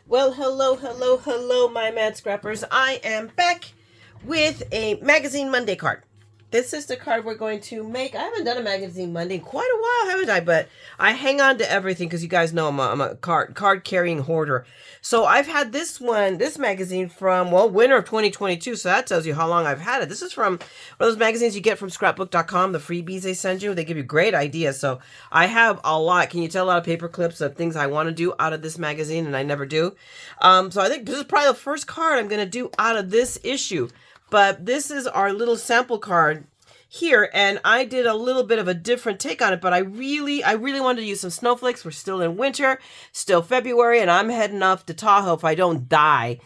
Well, hello, my mad scrappers. I am back with a Magazine Monday card. This is the card we're going to make. I haven't done a Magazine Monday in quite a while, haven't I? But I hang on to everything because you guys know I'm a card carrying hoarder. So I've had this magazine from, well, winter of 2022. So that tells you how long I've had it. This is from one of those magazines you get from scrapbook.com, the freebies they send you. They give you great ideas. So I have a lot. Can you tell a lot of paper clips of things I want to do out of this magazine and I never do? So I think this is probably the first card I'm going to do out of this issue. But this is our little sample card here, and I did a little bit of a different take on it, but I really wanted to use some snowflakes. We're still in winter, still February, and I'm heading off to Tahoe if I don't die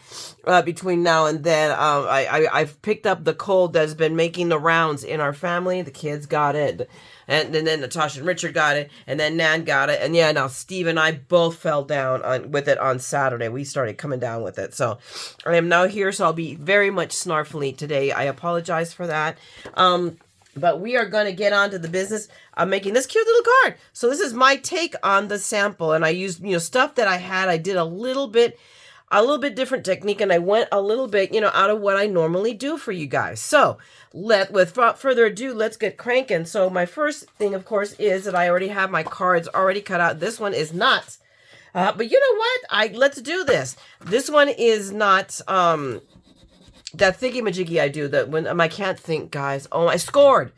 between now and then. I've picked up the cold that's been making the rounds in our family. The kids got it, and then Natasha and Richard got it, and then Nan got it, and yeah, now Steve and I both fell down with it on Saturday. We started coming down with it, so I am now here, so I'll be very much snarfly today. I apologize for that. But we are going to get on to the business of making this cute little card. So this is my take on the sample, and I used, stuff that I had. I did a little bit different technique, and I went a little bit, out of what I normally do for you guys. So without further ado, let's get cranking. So my first thing, of course, is that I already have my cards already cut out. This one is not, but you know what? Let's do this. This one is not, that thingy-majiggy I do, that when I can't think, guys. Oh, I scored.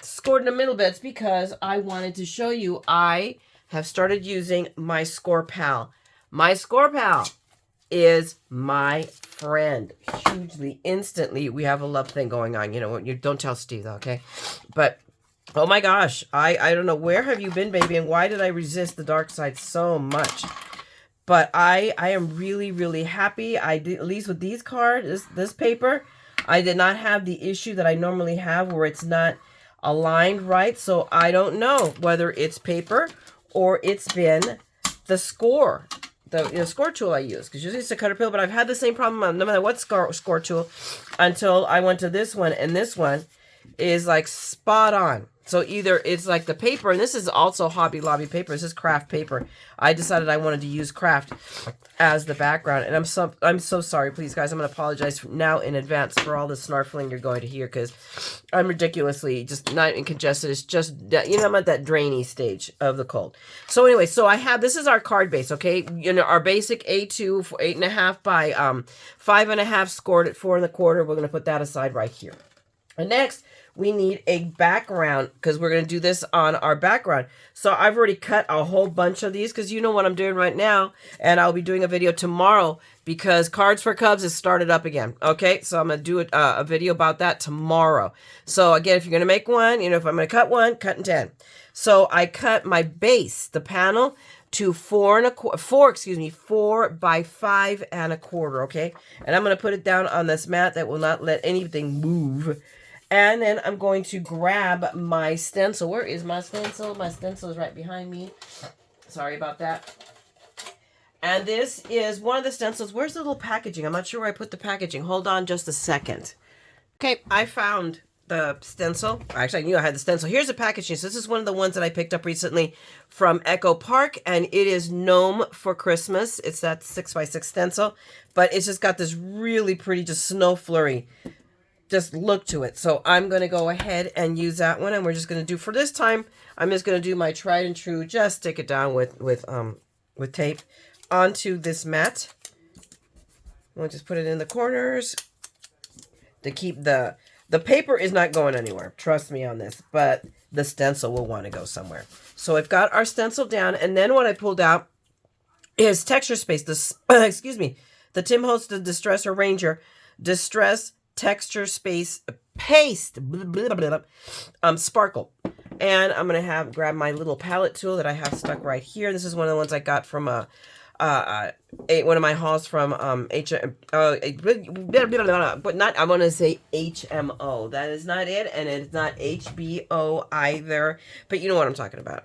Scored in the middle bits because I wanted to show you I have started using my Score Pal. My Score Pal is my friend. Hugely, instantly, we have a love thing going on. You don't tell Steve, though, okay? But, oh my gosh, I don't know, where have you been, baby, and why did I resist the dark side so much? But I am really, really happy. I did, at least with these cards, this paper, I did not have the issue that I normally have where it's not aligned right. So I don't know whether it's paper or it's been the score, the score tool I use. Because usually it's a cutter pill, but I've had the same problem no matter what score tool until I went to this one. And this one is like spot on. So either it's like the paper, and this is also Hobby Lobby paper. This is craft paper. I decided I wanted to use craft as the background, and I'm so sorry. Please, guys, I'm gonna apologize now in advance for all the snarfling you're going to hear because I'm ridiculously just not in congested. It's just I'm at that drainy stage of the cold. So anyway, so I have this is our card base. Okay, our basic A2 for 8.5 by 5.5 scored at 4 1/4. We're gonna put that aside right here. And next, we need a background because we're going to do this on our background. So I've already cut a whole bunch of these because you know what I'm doing right now. And I'll be doing a video tomorrow because Cards for Cubs has started up again. Okay, so I'm going to do a video about that tomorrow. So again, if you're going to make one, if I'm going to cut one, cut in 10. So I cut my base, the panel, to 4 by 5 1/4. Okay, and I'm going to put it down on this mat that will not let anything move. And then I'm going to grab my stencil. Where is my stencil? My stencil is right behind me. Sorry about that. And this is one of the stencils. Where's the little packaging? I'm not sure where I put the packaging. Hold on just a second. Okay, I found the stencil. Actually, I knew I had the stencil. Here's the packaging. So this is one of the ones that I picked up recently from Echo Park, and it is Gnome for Christmas. It's that 6x6 stencil, but it's just got this really pretty just snow flurry just look to it. So I'm going to go ahead and use that one, and we're just going to do, for this time, I'm just going to do my tried and true, just stick it down with tape onto this mat. We'll just put it in the corners to keep the paper is not going anywhere. Trust me on this, but the stencil will want to go somewhere. So I've got our stencil down, and then what I pulled out is Texture Space. The Tim Holtz, the Distress Arranger Distress Texture Space Paste Sparkle. And I'm going to grab my little palette tool that I have stuck right here. This is one of the ones I got from one of my hauls from but not, I want to say HMO. That is not it, and it's not HBO either. But you know what I'm talking about.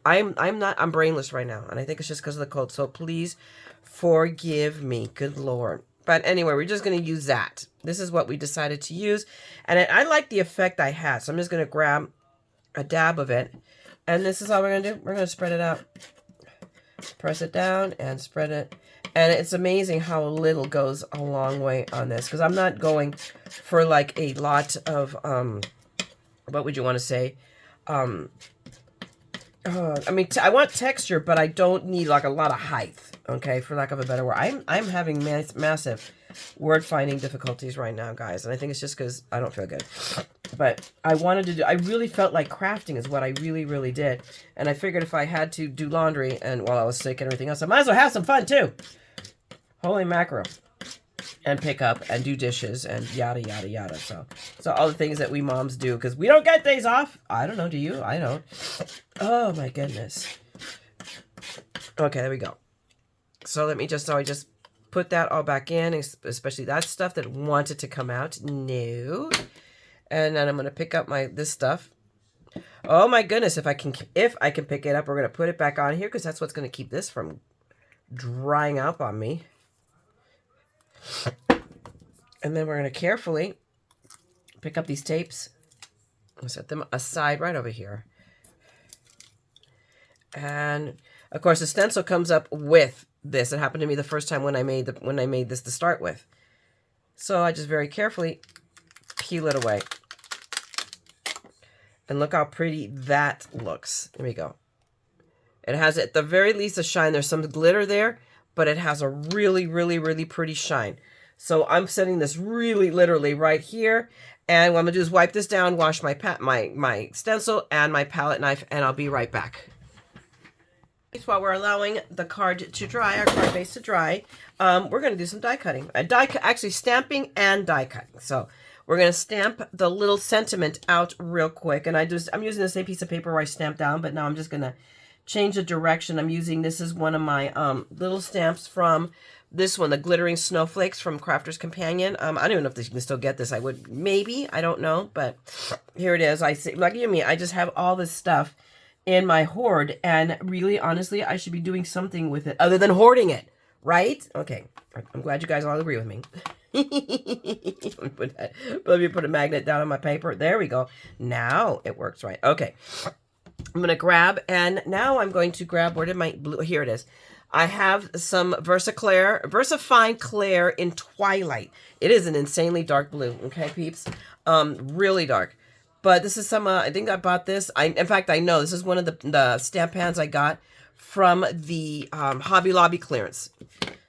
I'm brainless right now, and I think it's just because of the cold. So please forgive me. Good Lord. But anyway, we're just going to use that. This is what we decided to use. And I like the effect I had. So I'm just going to grab a dab of it. And this is how we're going to do. We're going to spread it out. Press it down and spread it. And it's amazing how little goes a long way on this, because I'm not going for like a lot of, what would you want to say? I mean, I want texture, but I don't need like a lot of height, okay, for lack of a better word. I'm having massive word finding difficulties right now, guys, and I think it's just because I don't feel good. But I wanted to do, I really felt like crafting is what I really, really did. And I figured if I had to do laundry and while I was sick and everything else, I might as well have some fun too. Holy mackerel. And pick up and do dishes and yada, yada, yada. So all the things that we moms do, because we don't get days off. I don't know, do you? I don't. Oh my goodness. Okay, there we go. So let me just, so I just put that all back in, especially that stuff that wanted to come out. No. And then I'm going to pick up this stuff. Oh my goodness, if I can pick it up, we're going to put it back on here because that's what's going to keep this from drying out on me. And then we're going to carefully pick up these tapes and set them aside right over here. And of course, the stencil comes up with this. It happened to me the first time when I made this to start with. So I just very carefully peel it away. And look how pretty that looks. There we go. It has, at the very least, a shine. There's some glitter there, but it has a really, really, really pretty shine. So I'm setting this really literally right here. And what I'm going to do is wipe this down, wash my stencil and my palette knife, and I'll be right back. While we're allowing the card to dry, our card base to dry, we're going to do some die cutting. Actually stamping and die cutting. So we're going to stamp the little sentiment out real quick. And I'm using the same piece of paper where I stamped down, but now I'm just going to change the direction. I'm using, this is one of my little stamps from this one, the Glittering Snowflakes from Crafter's Companion. I don't even know if you can still get this. I would, maybe, I don't know, but here it is. I see, like you and me, I just have all this stuff in my hoard, and really, honestly, I should be doing something with it other than hoarding it, right? Okay, I'm glad you guys all agree with me. Let me put a magnet down on my paper. There we go. Now it works right. Okay, I'm gonna grab, and now I'm going to grab, where did my blue, here it is. I have some VersaFine Clair in Twilight. It is an insanely dark blue, okay, peeps? Really dark. But this is some, I think I bought this. In fact, I know this is one of the stamp pans I got from the Hobby Lobby clearance.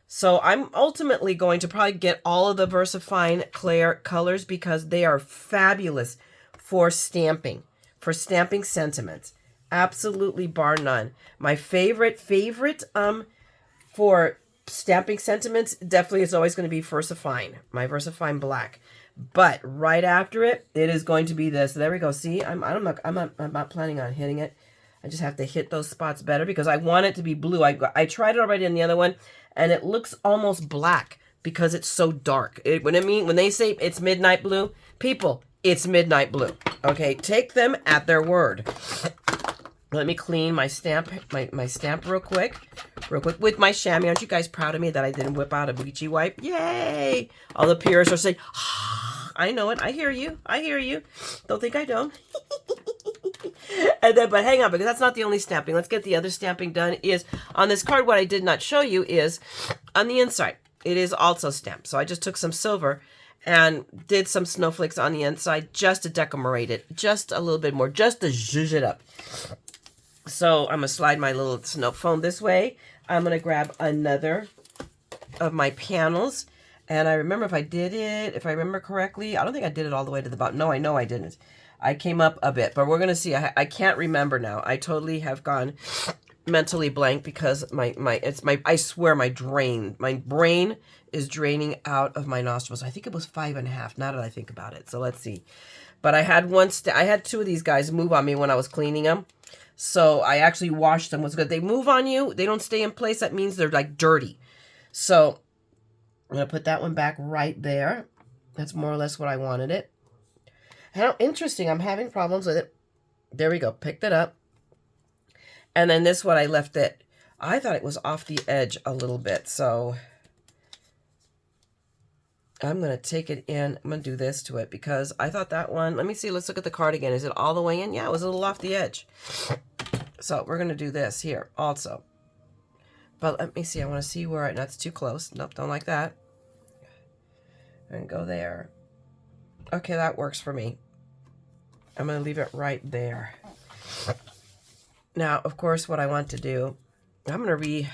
So I'm ultimately going to probably get all of the VersaFine Clair colors because they are fabulous for stamping sentiments. Absolutely bar none. My favorite for stamping sentiments definitely is always going to be VersaFine, my VersaFine Black. But right after it, it is going to be this. There we go. See, I'm not planning on hitting it. I just have to hit those spots better because I want it to be blue. I tried it already in the other one, and it looks almost black because it's so dark. When they say it's midnight blue, people, it's midnight blue. Okay, take them at their word. Let me clean my stamp, my stamp real quick with my chamois. Aren't you guys proud of me that I didn't whip out a bleachy wipe? Yay! All the purists are saying, I know it. I hear you. I hear you. Don't think I don't. And then, but hang on, because that's not the only stamping. Let's get the other stamping done. Is on this card, what I did not show you is on the inside. It is also stamped. So I just took some silver and did some snowflakes on the inside just to decorate it. Just a little bit more, just to zhuzh it up. So I'm going to slide my little snow phone this way. I'm going to grab another of my panels. And I remember if I remember correctly, I don't think I did it all the way to the bottom. No, I know I didn't. I came up a bit, but we're going to see. I can't remember now. I totally have gone mentally blank because I swear my brain is draining out of my nostrils. I think it was 5.5 now that I think about it. So let's see. But I had I had two of these guys move on me when I was cleaning them. So I actually washed them. Was good. They move on you. They don't stay in place. That means they're like dirty. So I'm going to put that one back right there. That's more or less what I wanted it. How interesting. I'm having problems with it. There we go. Picked it up. And then this one I left it. I thought it was off the edge a little bit. So I'm going to take it in. I'm going to do this to it because I thought that one. Let me see. Let's look at the card again. Is it all the way in? Yeah, it was a little off the edge. So we're going to do this here also. But let me see. I want to see where that's too close. Nope, don't like that. And go there. Okay, that works for me. I'm going to leave it right there. Now, of course, what I want to do, I'm going to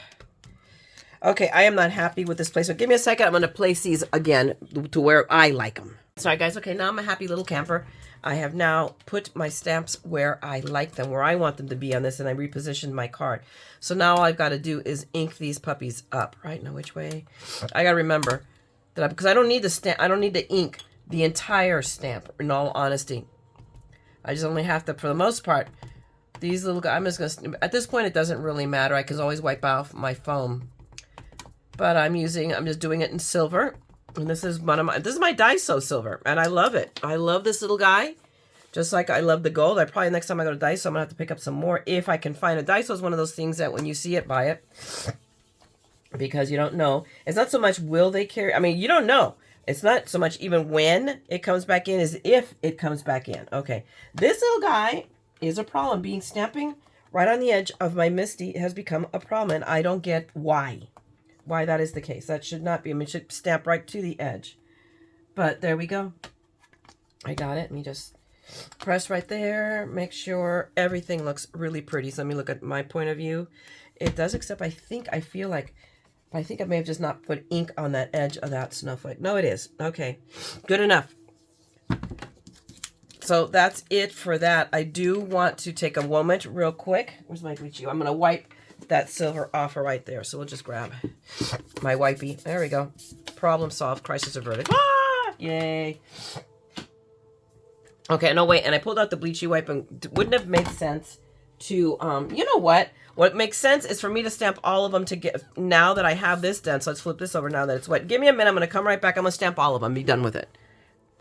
Okay, I am not happy with this place. So give me a second. I'm going to place these again to where I like them. Sorry, guys. Okay, now I'm a happy little camper. I have now put my stamps where I like them, where I want them to be on this, and I repositioned my card. So now all I've got to do is ink these puppies up. Right now, which way? I got to remember that because I don't need to stamp. I don't need to ink the entire stamp. In all honesty, I just only have to, for the most part, these little guys. I'm just gonna. At this point, it doesn't really matter. I can always wipe off my foam. But I'm just doing it in silver. And this is this is my Daiso silver. And I love it. I love this little guy. Just like I love the gold. I probably, next time I go to Daiso, I'm going to have to pick up some more if I can find it. Daiso is one of those things that when you see it, buy it. Because you don't know. It's not so much will they carry. I mean, you don't know. It's not so much even when it comes back in as if it comes back in. Okay. This little guy is a problem. Being stamping right on the edge of my Misty has become a problem. And I don't get why that is the case. That should not be. I mean, it should stamp right to the edge. But there we go. I got it. Let me just press right there. Make sure everything looks really pretty. So let me look at my point of view. It does, except I feel like I may have just not put ink on that edge of that snowflake. No, it is. Okay. Good enough. So that's it for that. I do want to take a moment real quick. Where's my bleach? I'm going to wipe that silver off right there. So we'll just grab my wipey. There we go. Problem solved. Crisis averted. Ah! Yay. Okay, no, wait. And I pulled out the bleachy wipe, and wouldn't have made sense to, you know what? What makes sense is for me to stamp all of them to get, now that I have this done. So let's flip this over now that it's wet. Give me a minute. I'm going to come right back. I'm going to stamp all of them. Be done with it.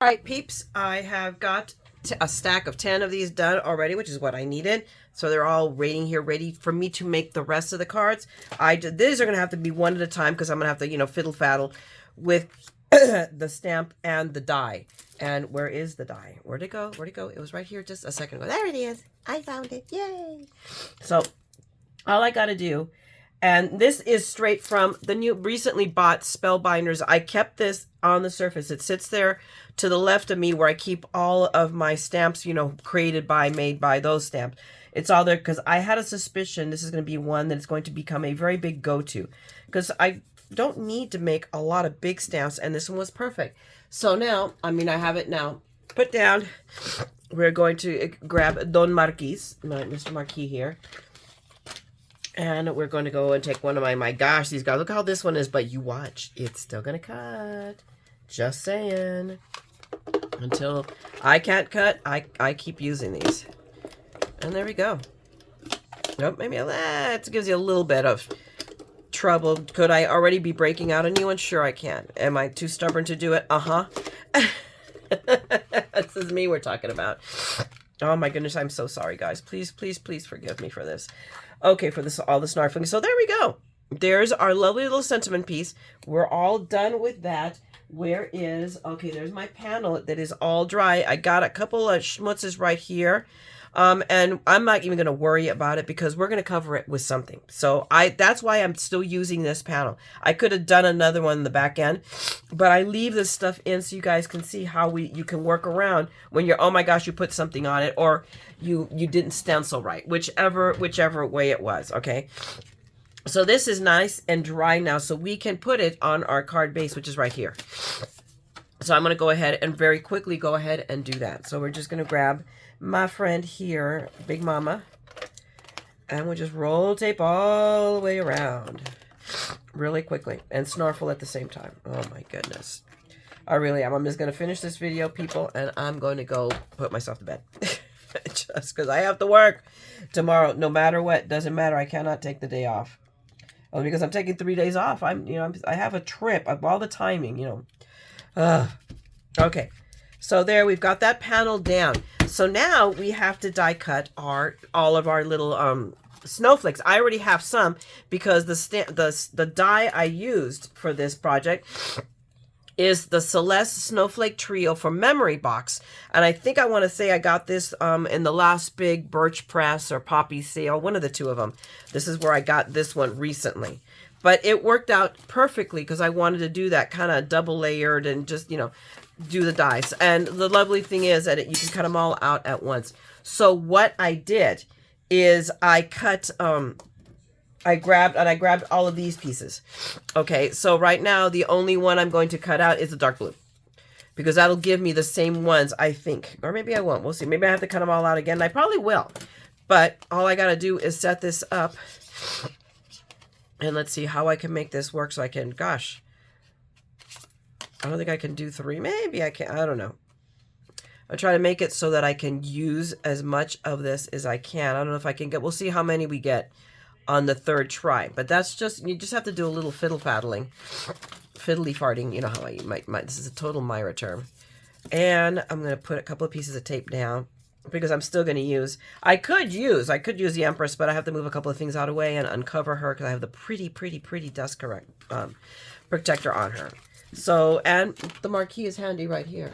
All right, peeps. I have got a stack of 10 of these done already, which is what I needed. So they're all waiting here, ready for me to make the rest of the cards. These are going to have to be one at a time because I'm going to have to, you know, fiddle-faddle with the stamp and the die. And where is the die? Where'd it go? Where'd it go? It was right here just a second ago. There it is. I found it. Yay. So all I got to do, and this is straight from the new recently bought Spellbinders. I kept this on the surface. It sits there to the left of me where I keep all of my stamps, you know, created by, made by, those stamps. It's all there because I had a suspicion this is going to be one that's going to become a very big go-to. Because I don't need to make a lot of big stamps, and this one was perfect. So now, I mean, I have it now put down. We're going to grab Don Marquis, Mr. Marquis here. And we're going to go and take one of my gosh, these guys, look how this one is, but you watch. It's still going to cut. Just saying. Until I can't cut, I keep using these. And there we go. Nope, maybe that gives you a little bit of trouble. Could I already be breaking out a new one? Sure I can. Am I too stubborn to do it? Uh-huh. This is me we're talking about. Oh my goodness, I'm so sorry, guys. Please, please, please forgive me for this. Okay, for this, all the snarfling. So there we go. There's our lovely little sentiment piece. We're all done with that. Where is, okay, there's my panel that is all dry. I got a couple of schmutzes right here. And I'm not even going to worry about it because we're going to cover it with something. So that's why I'm still using this panel. I could have done another one in the back end, but I leave this stuff in so you guys can see how you can work around when you're, oh my gosh, you put something on it or you didn't stencil right, whichever way it was. Okay. So this is nice and dry now, so we can put it on our card base, which is right here. So I'm going to go ahead and very quickly go ahead and do that. So we're just going to grab my friend here, Big Mama, and we'll just roll tape all the way around really quickly and snarfle at the same time. Oh my goodness. I really am. I'm just going to finish this video, people, and I'm going to go put myself to bed. Just because I have to work tomorrow, no matter what. Doesn't matter. I cannot take the day off. Well, because I'm taking 3 days off. I have a trip. All the timing, Okay. So there, we've got that panel down. So now we have to die cut all of our little snowflakes. I already have some because the die I used for this project is the Celeste Snowflake Trio for Memory Box. And I think I want to say I got this in the last big Birch Press or Poppy sale, one of the two of them. This is where I got this one recently. But it worked out perfectly because I wanted to do that kind of double layered and just, you know, do the dies. And the lovely thing is that you can cut them all out at once. So what I did is I cut, I grabbed all of these pieces. Okay, so right now the only one I'm going to cut out is the dark blue, because that'll give me the same ones, I think. Or maybe I won't. We'll see. Maybe I have to cut them all out again. I probably will. But all I got to do is set this up. And let's see how I can make this work so I can, gosh. I don't think I can do 3. Maybe I can. I don't know. I'll try to make it so that I can use as much of this as I can. I don't know if I can get, we'll see how many we get on the 3rd try. But that's just, you just have to do a little fiddly farting. You know how I might, this is a total Myra term. And I'm going to put a couple of pieces of tape down because I'm still going to use, I could use the Empress, but I have to move a couple of things out of the way and uncover her because I have the pretty dust protector on her. So, and the marquee is handy right here.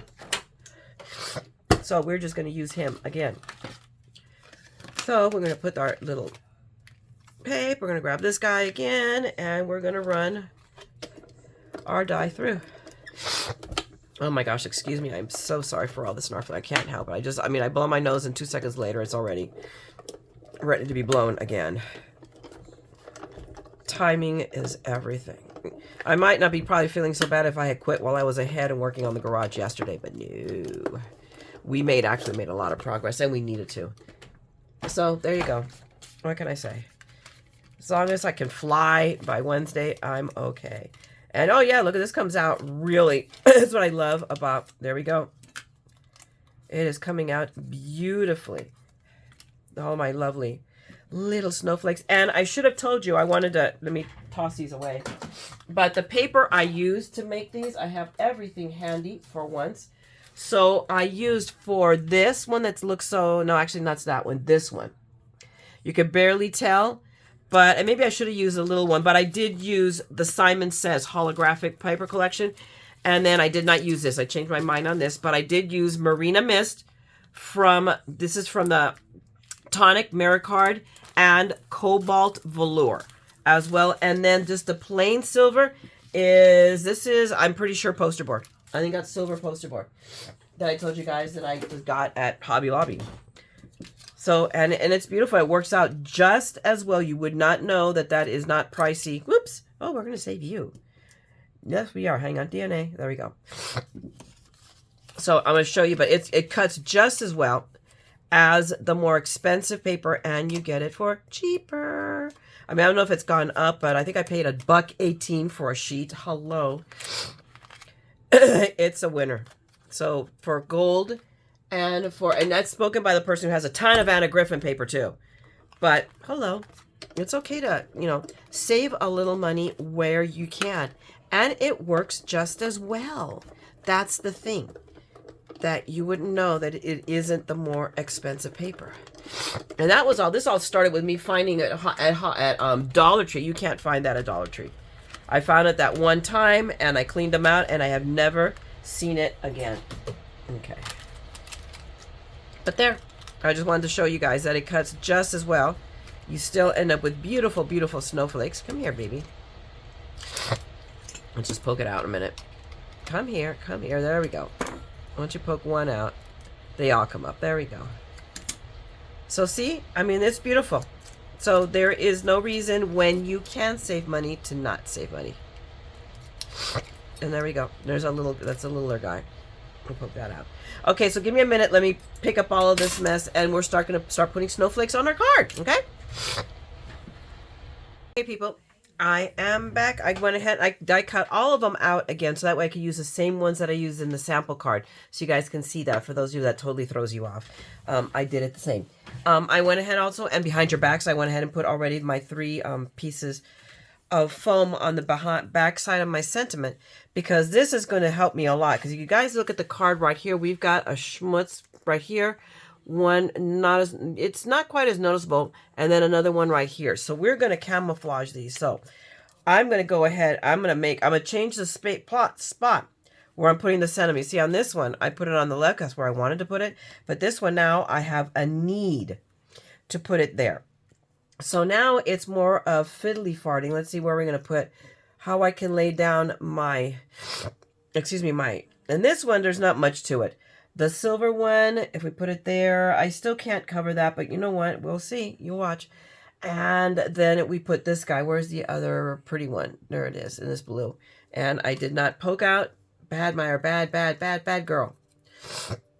So we're just going to use him again. So we're going to put our little tape. We're going to grab this guy again, and we're going to run our die through. Oh my gosh, excuse me. I'm so sorry for all the snarfling. I can't help it. I blow my nose and 2 seconds later, it's already ready to be blown again. Timing is everything. I might not be probably feeling so bad if I had quit while I was ahead and working on the garage yesterday, but no. We actually made a lot of progress, and we needed to. So, there you go. What can I say? As long as I can fly by Wednesday, I'm okay. And, oh, yeah, look at this. Comes out really. That's what I love about. There we go. It is coming out beautifully. Oh, my lovely little snowflakes. And I should have told you I wanted to. Let me toss these away. But the paper I used to make these, I have everything handy for once. So I used for this one that looks so. No, actually, not that one. This one. You could barely tell. And maybe I should have used a little one, but I did use the Simon Says holographic paper collection. And then I did not use this. I changed my mind on this, but I did use Marina Mist this is from the Tonic Mirror Card and Cobalt Velour as well. And then just the plain silver I'm pretty sure poster board. I think that's silver poster board that I told you guys that I got at Hobby Lobby. So, and it's beautiful. It works out just as well. You would not know that is not pricey. Whoops. Oh, we're going to save you. Yes, we are. Hang on. DNA. There we go. So, I'm going to show you, but it cuts just as well as the more expensive paper, and you get it for cheaper. I don't know if it's gone up, but I think I paid $1.18 for a sheet. Hello. It's a winner. So, for gold... And that's spoken by the person who has a ton of Anna Griffin paper too. But hello, it's okay to, save a little money where you can. And it works just as well. That's the thing. That you wouldn't know that it isn't the more expensive paper. And that was all. This all started with me finding it at Dollar Tree. You can't find that at Dollar Tree. I found it that one time and I cleaned them out and I have never seen it again. Okay. But there, I just wanted to show you guys that it cuts just as well. You still end up with beautiful, beautiful snowflakes. Come here, baby. Let's just poke it out in a minute. Come here, come here. There we go. Once you poke one out, they all come up. There we go. So see, it's beautiful. So there is no reason when you can save money to not save money. And there we go. That's a littler guy. We'll poke that out. Okay, so give me a minute. Let me pick up all of this mess, and we're going to start putting snowflakes on our card, okay? Okay, people, I am back. I went ahead, I die cut all of them out again, so that way I can use the same ones that I used in the sample card, so you guys can see that. For those of you that totally throws you off, I did it the same. I went ahead also, and behind your backs, I went ahead and put already my 3 pieces of foam on the back side of my sentiment, because this is going to help me a lot. Because if you guys look at the card right here, we've got a schmutz right here, one it's not quite as noticeable, and then another one right here. So we're going to camouflage these. So I'm going to go ahead, I'm going to change the spot where I'm putting the sentiment. See, on this one I put it on the left, that's where I wanted to put it, but this one now I have a need to put it there. So now it's more of fiddly farting. Let's see where we're going to put, how I can lay down my, and this one, there's not much to it. The silver one, if we put it there, I still can't cover that, but you know what? We'll see. You watch. And then we put this guy. Where's the other pretty one? There it is, in this blue. And I did not poke out. Bad girl.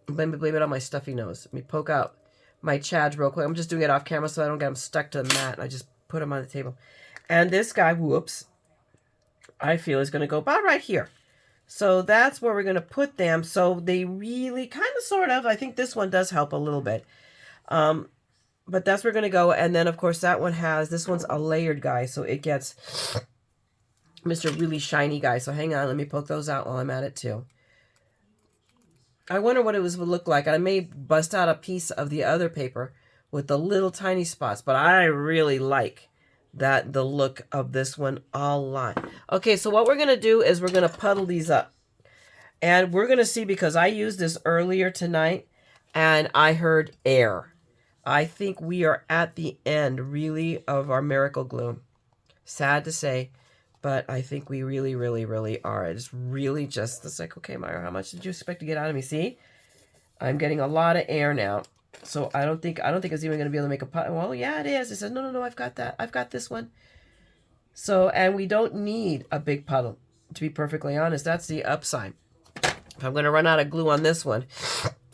Blame it on my stuffy nose. Let me poke out my Chads real quick. I'm just doing it off camera so I don't get them stuck to the mat. I just put them on the table. And this guy, whoops, I feel is going to go about right here. So that's where we're going to put them. So they really kind of sort of, I think this one does help a little bit. But that's where we're going to go. And then, of course, that one has, this one's a layered guy. So it gets Mr. Really Shiny guy. So hang on. Let me poke those out while I'm at it, too. I wonder what it would look like. I may bust out a piece of the other paper with the little tiny spots. But I really like the look of this one a lot. Okay, so what we're going to do is we're going to puddle these up. And we're going to see, because I used this earlier tonight, and I heard air. I think we are at the end, really, of our miracle glue. Sad to say, but I think we really, really, really are. It's really just, it's like, okay, Myra, how much did you expect to get out of me? See? I'm getting a lot of air now. So I don't think it's even going to be able to make a puddle. Well, yeah, it is. I said, no, I've got that. I've got this one. So, and we don't need a big puddle, to be perfectly honest. That's the upside. If I'm going to run out of glue on this one,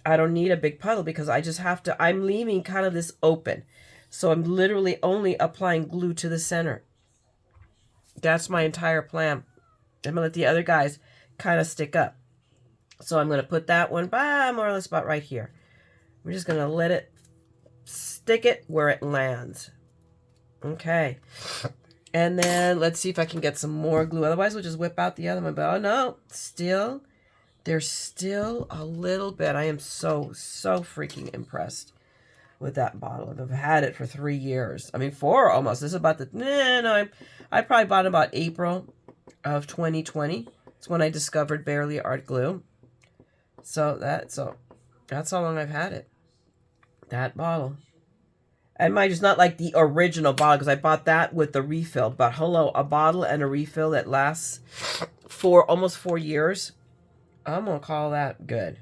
I don't need a big puddle because I just have to, I'm leaving kind of this open. So I'm literally only applying glue to the center. That's my entire plan. I'm going to let the other guys kind of stick up. So I'm going to put that one more or less about right here. We're just going to let it stick it where it lands. Okay. And then let's see if I can get some more glue. Otherwise, we'll just whip out the other one. But oh no, still, there's still a little bit. I am so freaking impressed with that bottle. I've had it for 3 years. I mean, 4 almost. This is about the, I probably bought it about April of 2020. It's when I discovered Barely Art Glue. So that's how long I've had it. That bottle. And mind, it's not like the original bottle because I bought that with the refill. But hello, a bottle and a refill that lasts for almost 4 years. I'm going to call that good.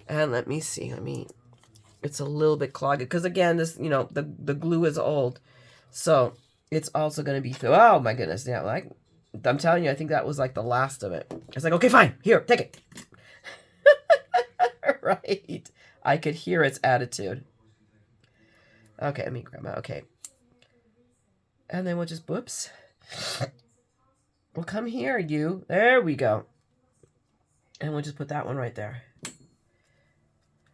And let me see. It's a little bit clogged. Because again, this, the glue is old. So it's also going to be, oh my goodness. Yeah, like, I'm telling you, I think that was like the last of it. It's like, okay, fine. Here, take it. Right. I could hear its attitude. Okay, let me grab my, okay. And then we'll just, whoops. Well, come here, you. There we go. And we'll just put that one right there.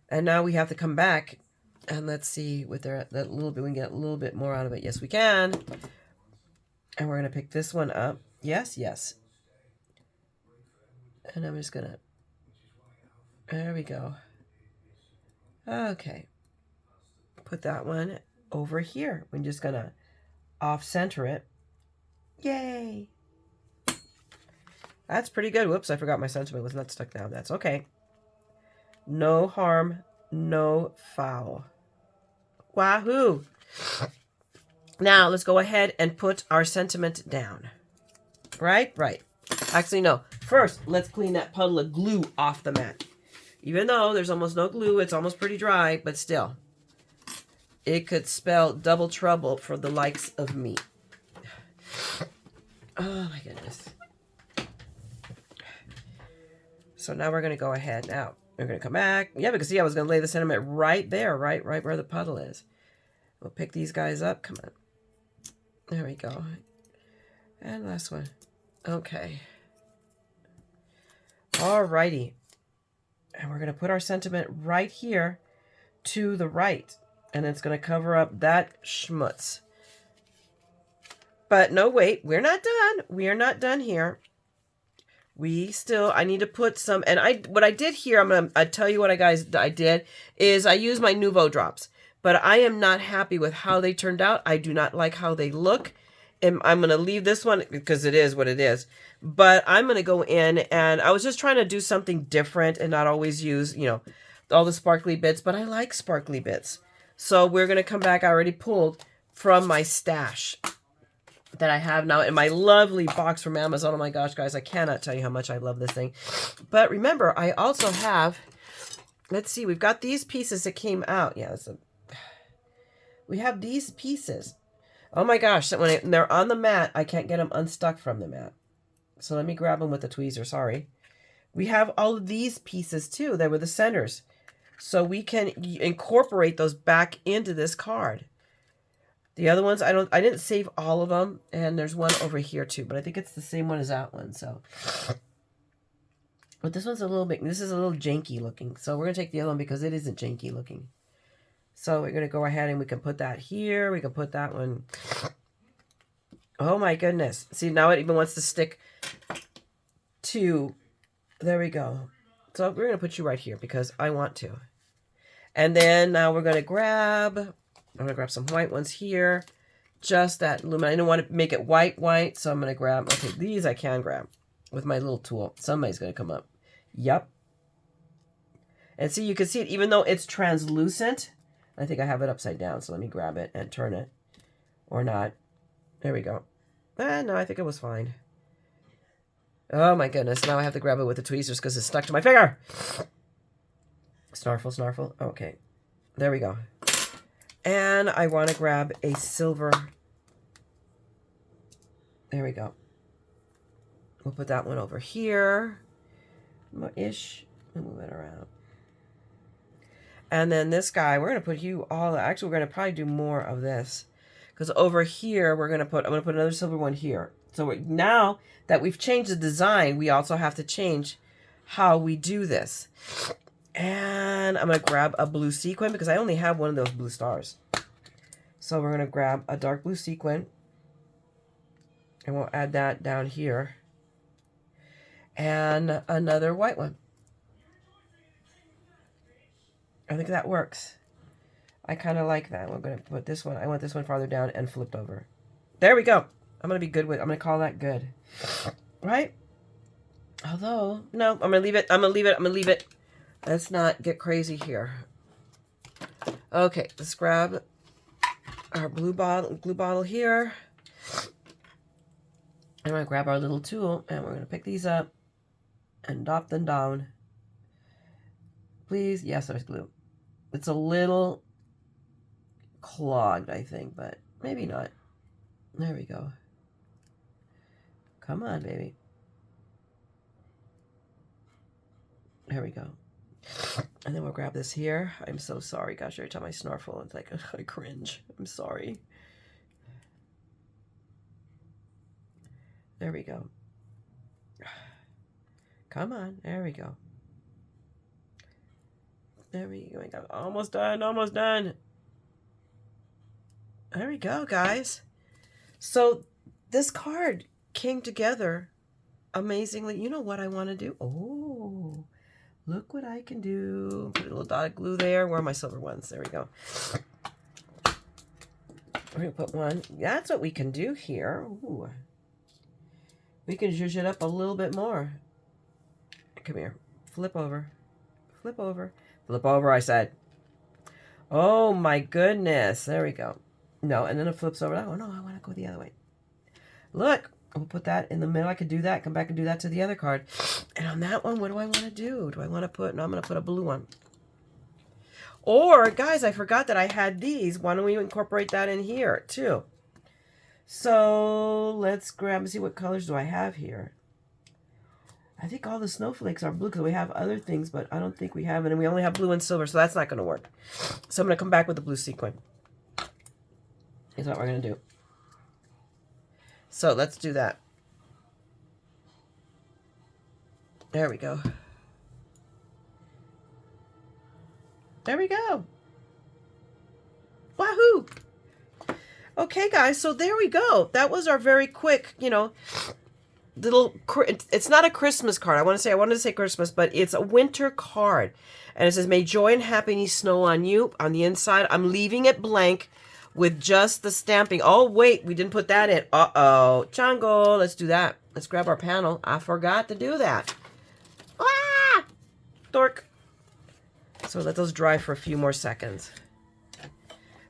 And now we have to come back. And let's see, with that little bit, we can get a little bit more out of it. Yes, we can. And we're going to pick this one up. Yes. And I'm just going to, there we go. Okay. Put that one over here. We're just going to off-center it. Yay! That's pretty good. Whoops, I forgot my sentiment was not stuck down. That's okay. No harm, no foul. Wahoo! Now, let's go ahead and put our sentiment down. Right? Actually, no. First, let's clean that puddle of glue off the mat. Even though there's almost no glue, it's almost pretty dry, but still. It could spell double trouble for the likes of me. Oh my goodness. So now we're going to go ahead. Now, we're going to come back. Yeah, because see, I was going to lay the sentiment right there, right where the puddle is. We'll pick these guys up. Come on. There we go. And last one. Okay. Alrighty. And we're going to put our sentiment right here to the right. And it's going to cover up that schmutz. But no, wait. We're not done. We are not done here. I need to put some, and what I did here, I tell you what I did, is I used my Nuvo drops. But I am not happy with how they turned out. I do not like how they look. And I'm going to leave this one because it is what it is. But I'm going to go in, and I was just trying to do something different and not always use, all the sparkly bits. But I like sparkly bits. So we're going to come back. I already pulled from my stash that I have now in my lovely box from Amazon. Oh my gosh, guys, I cannot tell you how much I love this thing. But remember, I also have, let's see, we've got these pieces that came out. Yeah, we have these pieces. Oh my gosh, when they're on the mat, I can't get them unstuck from the mat. So let me grab them with the tweezer, sorry. We have all of these pieces too. They were the centers. So we can incorporate those back into this card. The other ones, I didn't save all of them. And there's one over here too, but I think it's the same one as that one. So, but this one's a little bit, this is a little janky looking. So we're going to take the other one because it isn't janky looking. So we're going to go ahead and we can put that here. We can put that one. Oh my goodness. See, now it even wants to stick to, there we go. So we're going to put you right here because I want to. And then now we're going to grab, I'm going to grab some white ones here. Just that lumen. I don't want to make it white, so I'm going to grab, okay, these I can grab with my little tool. Somebody's going to come up. Yep. And see, you can see it, even though it's translucent. I think I have it upside down, so let me grab it and turn it. Or not. There we go. No, I think it was fine. Oh my goodness, now I have to grab it with the tweezers because it's stuck to my finger. Snarfle, snarfle. Okay, there we go. And I want to grab a silver. There we go. We'll put that one over here. Ish. Move it around. And then this guy, we're going to put you all, actually we're going to probably do more of this. Because over here, I'm going to put another silver one here. So now that we've changed the design, we also have to change how we do this. And I'm going to grab a blue sequin because I only have one of those blue stars. So we're going to grab a dark blue sequin. And we'll add that down here. And another white one. I think that works. I kind of like that. We're going to put this one. I want this one farther down and flipped over. There we go. I'm going to be good with, I'm going to call that good. Right? Although, no, I'm going to leave it. I'm going to leave it. I'm going to leave it. Let's not get crazy here. Okay, let's grab our blue bottle here. I'm going to grab our little tool and we're going to pick these up and dot them down. Please. Yes, there's glue. It's a little clogged, I think, but maybe not. There we go. Come on, baby. There we go. And then we'll grab this here. I'm so sorry. Gosh, every time I snarfle, it's like, I cringe. I'm sorry. There we go. Come on. There we go. There we go. Almost done. Almost done. There we go, guys. So this card came together amazingly. You know what I want to do? Oh, look what I can do. Put a little dot of glue there. Where are my silver ones? There we go. We're going to put one. That's what we can do here. Ooh. We can zhuzh it up a little bit more. Come here. Flip over. Flip over. Flip over, I said. Oh my goodness. There we go. No, and then it flips over. Oh no, I want to go the other way. Look, we'll put that in the middle. I could do that. Come back and do that to the other card. And on that one, what do I want to do? Do I want to put, no, I'm going to put a blue one. Or, guys, I forgot that I had these. Why don't we incorporate that in here too? So let's grab and see what colors do I have here. I think all the snowflakes are blue because we have other things, but I don't think we have it. And we only have blue and silver, so that's not going to work. So I'm going to come back with the blue sequin. Is what we're going to do. So let's do that. There we go. There we go. Wahoo! Okay, guys, so there we go. That was our very quick, you know, little, it's not a Christmas card. I wanted to say Christmas, but it's a winter card. And it says, may joy and happiness snow on you. On the inside, I'm leaving it blank with just the stamping. Oh, wait, we didn't put that in. Uh-oh. Chango, let's do that. Let's grab our panel. I forgot to do that. Ah! Dork. So let those dry for a few more seconds.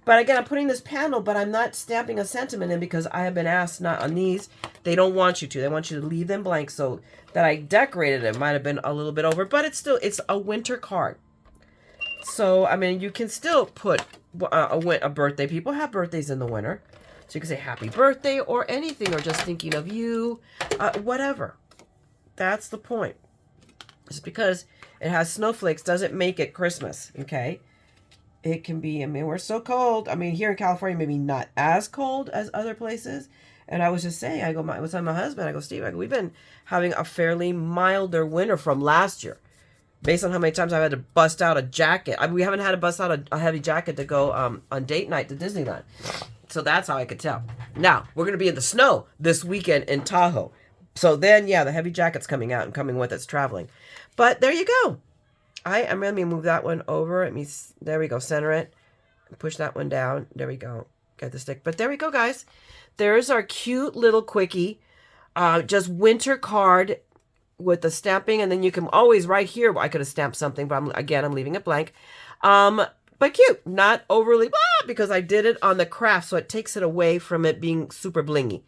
But again, I'm putting this panel, but I'm not stamping a sentiment in because I have been asked not on these. They don't want you to. They want you to leave them blank. So that I decorated it might have been a little bit over, but it's a winter card. So, I mean, you can still put a birthday. People have birthdays in the winter. So you can say happy birthday or anything, or just thinking of you, whatever. That's the point. Just because it has snowflakes doesn't make it Christmas, okay? It can be, I mean, we're so cold. I mean, here in California, maybe not as cold as other places. And I was just saying, I was telling my husband, I go, Steve, we've been having a fairly milder winter from last year. Based on how many times I've had to bust out a jacket. We haven't had to bust out a heavy jacket to go on date night to Disneyland. So that's how I could tell. Now, we're going to be in the snow this weekend in Tahoe. So then, yeah, the heavy jacket's coming out and coming with us traveling. But there you go. I'm going to move that one over. There we go. Center it. Push that one down. There we go. Got the stick. But there we go, guys. There's our cute little quickie. Just winter card with the stamping. And then you can always, right here, I could have stamped something. But I'm leaving it blank. But cute. Not overly, because I did it on the craft. So it takes it away from it being super blingy.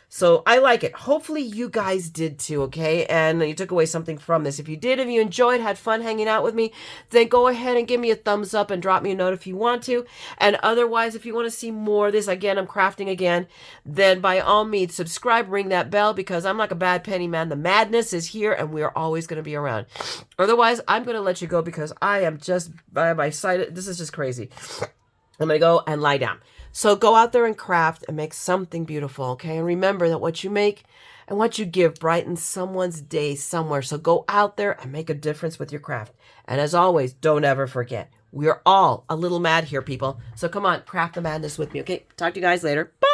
So I like it. Hopefully you guys did too, okay? And you took away something from this. If you did, if you enjoyed, had fun hanging out with me, then go ahead and give me a thumbs up and drop me a note if you want to. And otherwise, if you want to see more of this, again, I'm crafting again, then by all means, subscribe, ring that bell, because I'm like a bad penny, man. The madness is here, and we are always going to be around. Otherwise, I'm going to let you go because I am just, by my side, this is just crazy. I'm going to go and lie down. So go out there and craft and make something beautiful, okay? And remember that what you make and what you give brightens someone's day somewhere. So go out there and make a difference with your craft. And as always, don't ever forget, we're all a little mad here, people. So come on, craft the madness with me, okay? Talk to you guys later. Bye!